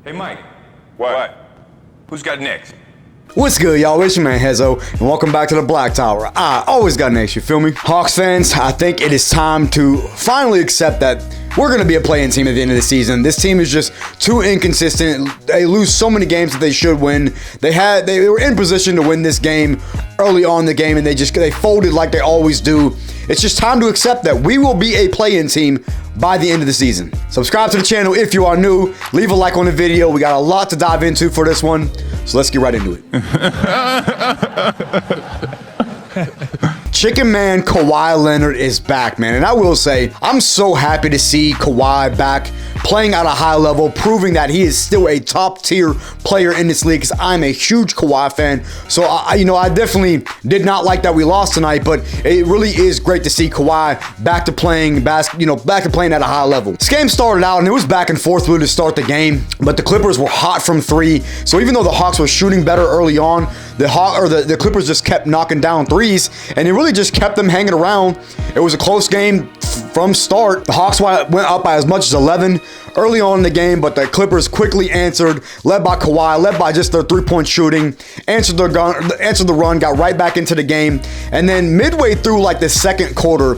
Hey, Mike. What? Who's got next? What's good, y'all? It's your man Hezo, and welcome back to the Blacktop, where I always got next, you feel me? Hawks fans, I think it is time to finally accept that we're going to be a play-in team at the end of the season. This team is just too inconsistent. They lose so many games that they should win. They were in position to win this game early on in the game, and they folded like they always do. It's just time to accept that we will be a play-in team by the end of the season. Subscribe to the channel if you are new. Leave a like on the video. We got a lot to dive into for this one, so let's get right into it. Chicken Man Kawhi Leonard is back, man. And I will say, I'm so happy to see Kawhi back playing at a high level, proving that he is still a top tier player in this league, because I'm a huge Kawhi fan. So, I definitely did not like that we lost tonight, but it really is great to see Kawhi back to playing back to playing at a high level. This game started out and it was back and forth really to start the game, but the Clippers were hot from three. So even though the Hawks were shooting better early on, the Clippers just kept knocking down threes, and it really just kept them hanging around. It was a close game from start. The Hawks went up by as much as 11 early on in the game, but the Clippers quickly answered, led by Kawhi, led by just their three-point shooting, answered the run, got right back into the game. And then midway through like the second quarter,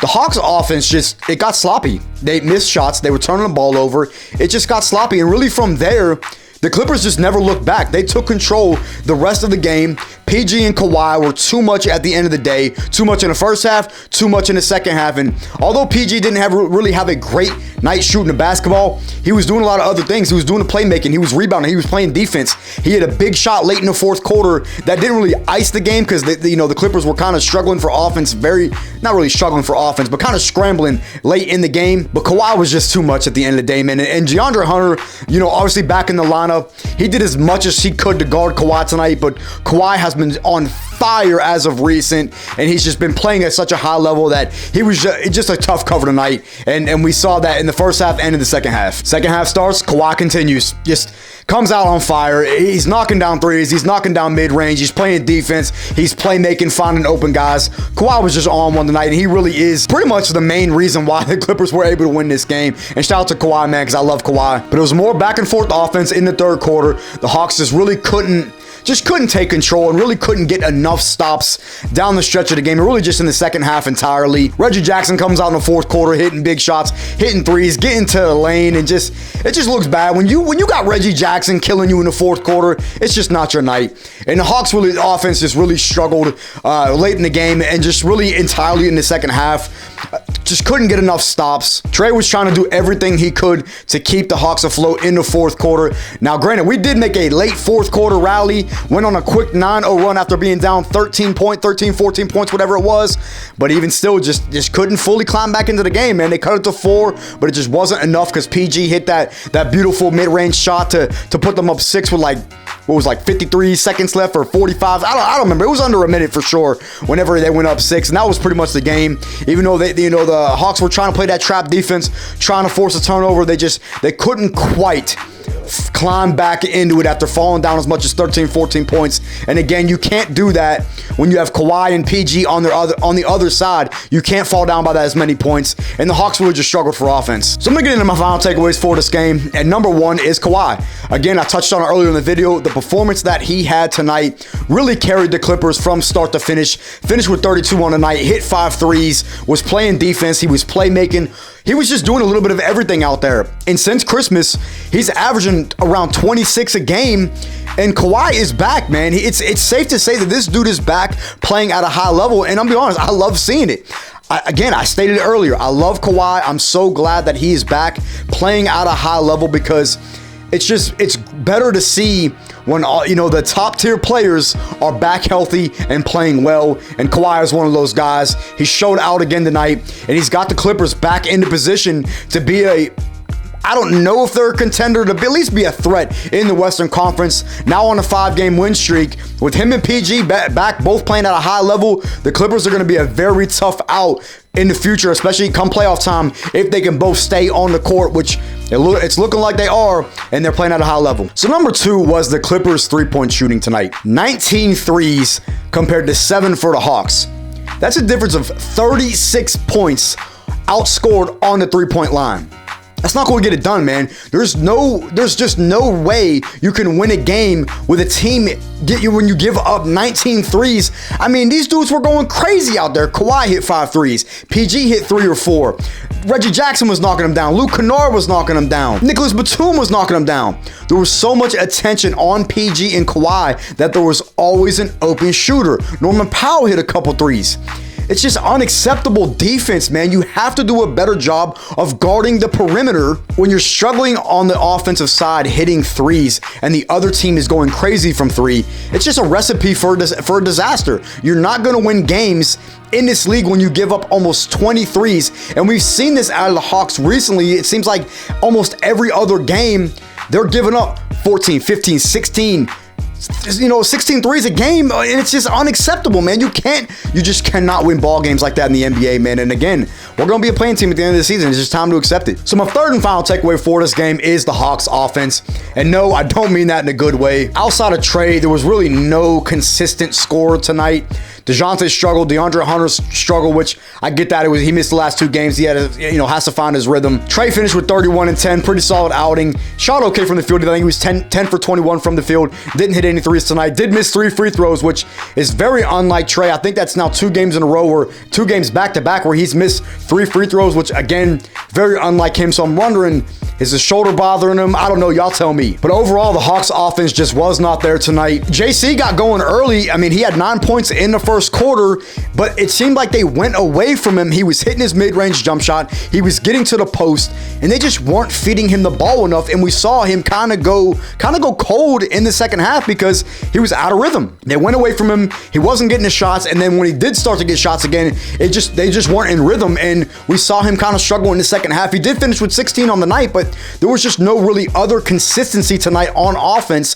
the Hawks offense it got sloppy. They missed shots. They were turning the ball over. It just got sloppy. And really from there, the Clippers just never looked back. They took control the rest of the game. PG and Kawhi were too much at the end of the day. Too much in the first half, too much in the second half. And although PG didn't really have a great night shooting the basketball, he was doing a lot of other things. He was doing the playmaking. He was rebounding. He was playing defense. He had a big shot late in the fourth quarter that didn't really ice the game, because the Clippers were kind of struggling for offense. Not really struggling for offense, but kind of scrambling late in the game. But Kawhi was just too much at the end of the day, man. And DeAndre Hunter, obviously back in the lineup. He did as much as he could to guard Kawhi tonight, but Kawhi has been on fire as of recent, and he's just been playing at such a high level that he was just a tough cover tonight, and we saw that in the first half and in the second half. Second half starts, Kawhi continues, just comes out on fire. He's knocking down threes, he's knocking down mid-range, he's playing defense, he's playmaking, finding open guys. Kawhi was just on one tonight, and he really is pretty much the main reason why the Clippers were able to win this game. And shout out to Kawhi, man, because I love Kawhi. But it was more back and forth offense in the third quarter. The Hawks just really couldn't take control and really couldn't get enough stops down the stretch of the game. And really just in the second half entirely. Reggie Jackson comes out in the fourth quarter, hitting big shots, hitting threes, getting to the lane, and it just looks bad. When you got Reggie Jackson killing you in the fourth quarter, it's just not your night. And the Hawks the offense just really struggled late in the game, and just really entirely in the second half. Just couldn't get enough stops. Trey was trying to do everything he could to keep the Hawks afloat in the fourth quarter. Now, granted, we did make a late fourth quarter rally, went on a quick 9-0 run after being down 14 points, whatever it was. But even still, just couldn't fully climb back into the game, man. They cut it to 4, but it just wasn't enough, because PG hit that beautiful mid-range shot to put them up 6 with 53 seconds left or 45. I don't remember. It was under a minute for sure whenever they went up 6, and that was pretty much the game. Even though the Hawks were trying to play that trap defense, trying to force a turnover, they couldn't quite climb back into it after falling down as much as 13, 14 points. And again, you can't do that when you have Kawhi and PG on the other side. You can't fall down by that as many points. And the Hawks really just struggled for offense. So I'm going to get into my final takeaways for this game. And number one is Kawhi. Again, I touched on it earlier in the video. The performance that he had tonight really carried the Clippers from start to finish. Finished with 32 on the night, hit 5 threes, was playing defense, he was playmaking. He was just doing a little bit of everything out there. And since Christmas, he's averaging around 26 a game. And Kawhi is back, man. It's safe to say that this dude is back playing at a high level. And I'm gonna be honest, I love seeing it. I stated it earlier. I love Kawhi. I'm so glad that he is back playing at a high level, because it's better to see when the top tier players are back healthy and playing well. And Kawhi is one of those guys. He showed out again tonight, and he's got the Clippers back into position to be I don't know if they're a contender, to at least be a threat in the Western Conference. Now on a 5-game win streak, with him and PG back both playing at a high level, the Clippers are going to be a very tough out in the future, especially come playoff time, if they can both stay on the court, which it's looking like they are, and they're playing at a high level. So number 2 was the Clippers' three-point shooting tonight. 19 threes compared to 7 for the Hawks. That's a difference of 36 points outscored on the three-point line. That's not going to get it done, man. There's just no way you can win a game with a team when you give up 19 threes. I mean, these dudes were going crazy out there. Kawhi hit 5 threes. PG hit 3 or 4. Reggie Jackson was knocking him down. Luke Kennard was knocking him down. Nicholas Batum was knocking him down. There was so much attention on PG and Kawhi that there was always an open shooter. Norman Powell hit a couple threes. It's just unacceptable defense, man. You have to do a better job of guarding the perimeter when you're struggling on the offensive side hitting threes and the other team is going crazy from 3. It's just a recipe for a disaster. You're not going to win games in this league when you give up almost 20 threes. And we've seen this out of the Hawks recently. It seems like almost every other game, they're giving up 14, 15, 16, 16 threes a game, and it's just unacceptable, man. You just cannot win ball games like that in the NBA, man. And again, we're going to be a playing team at the end of the season. It's just time to accept it. So my third and final takeaway for this game is the Hawks offense. And no, I don't mean that in a good way. Outside of Trey, there was really no consistent score tonight. DeJounte struggled. DeAndre Hunter struggled, which I get that. He missed the last 2 games. He had has to find his rhythm. Trey finished with 31 and 10. Pretty solid outing. Shot okay from the field. I think he was 10 for 21 from the field. Didn't hit any threes tonight. Did miss 3 free throws, which is very unlike Trey. I think that's now 2 games in a row, or 2 games back to back where he's missed 3 free throws, which again, very unlike him. So I'm wondering, is his shoulder bothering him? I don't know. Y'all tell me. But overall, the Hawks offense just was not there tonight. JC got going early. I mean, he had 9 points in the first quarter, but it seemed like they went away from him. He was hitting his mid-range jump shot. He was getting to the post, and they just weren't feeding him the ball enough. And we saw him kind of go cold in the second half because he was out of rhythm. They went away from him. He wasn't getting the shots, and then when he did start to get shots again, they just weren't in rhythm, and we saw him kind of struggle in the second half. He did finish with 16 on the night, but there was just no really other consistency tonight on offense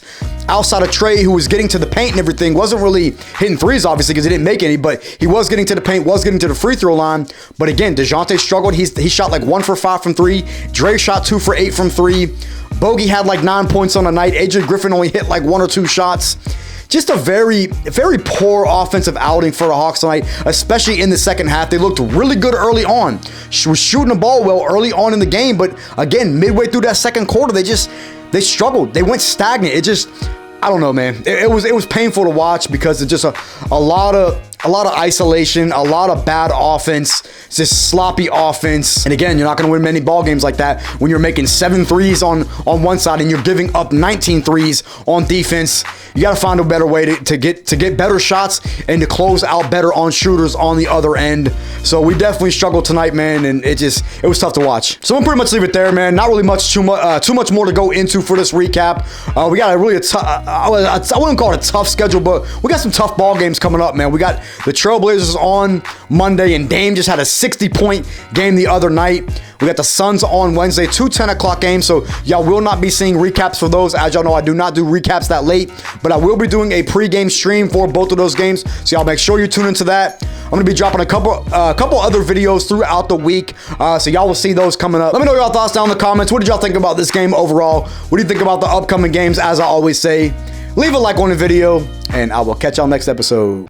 outside of Trey, who was getting to the paint and everything. Wasn't really hitting threes, obviously, because he didn't make any, but he was getting to the paint, was getting to the free throw line. But again, DeJounte struggled. He shot like 1 for 5 from 3. Dre shot 2 for 8 from 3. Bogey had like 9 points on the night. AJ Griffin only hit like 1 or 2 shots. Just a very, very poor offensive outing for the Hawks tonight, especially in the second half. They looked really good early on. Was shooting the ball well early on in the game, but again, midway through that second quarter, they struggled. They went stagnant. I don't know, man. It was painful to watch because it's just a lot of isolation, a lot of bad offense, just sloppy offense. And again, you're not going to win many ball games like that when you're making 7 threes on one side and you're giving up 19 threes on defense. You got to find a better way to get better shots and to close out better on shooters on the other end. So we definitely struggled tonight, man, and it was tough to watch. So I'm pretty much leave it there, man. Not really too much more to go into for this recap. We got a really I wouldn't call it a tough schedule, but we got some tough ball games coming up, man. We got the Trailblazers on Monday, and Dame just had a 60-point game the other night. We got the Suns on Wednesday, 2 10 o'clock games, so y'all will not be seeing recaps for those. As y'all know, I do not do recaps that late, but I will be doing a pregame stream for both of those games, so y'all make sure you tune into that. I'm going to be dropping a couple other videos throughout the week, so y'all will see those coming up. Let me know your thoughts down in the comments. What did y'all think about this game overall? What do you think about the upcoming games? As I always say, leave a like on the video, and I will catch y'all next episode.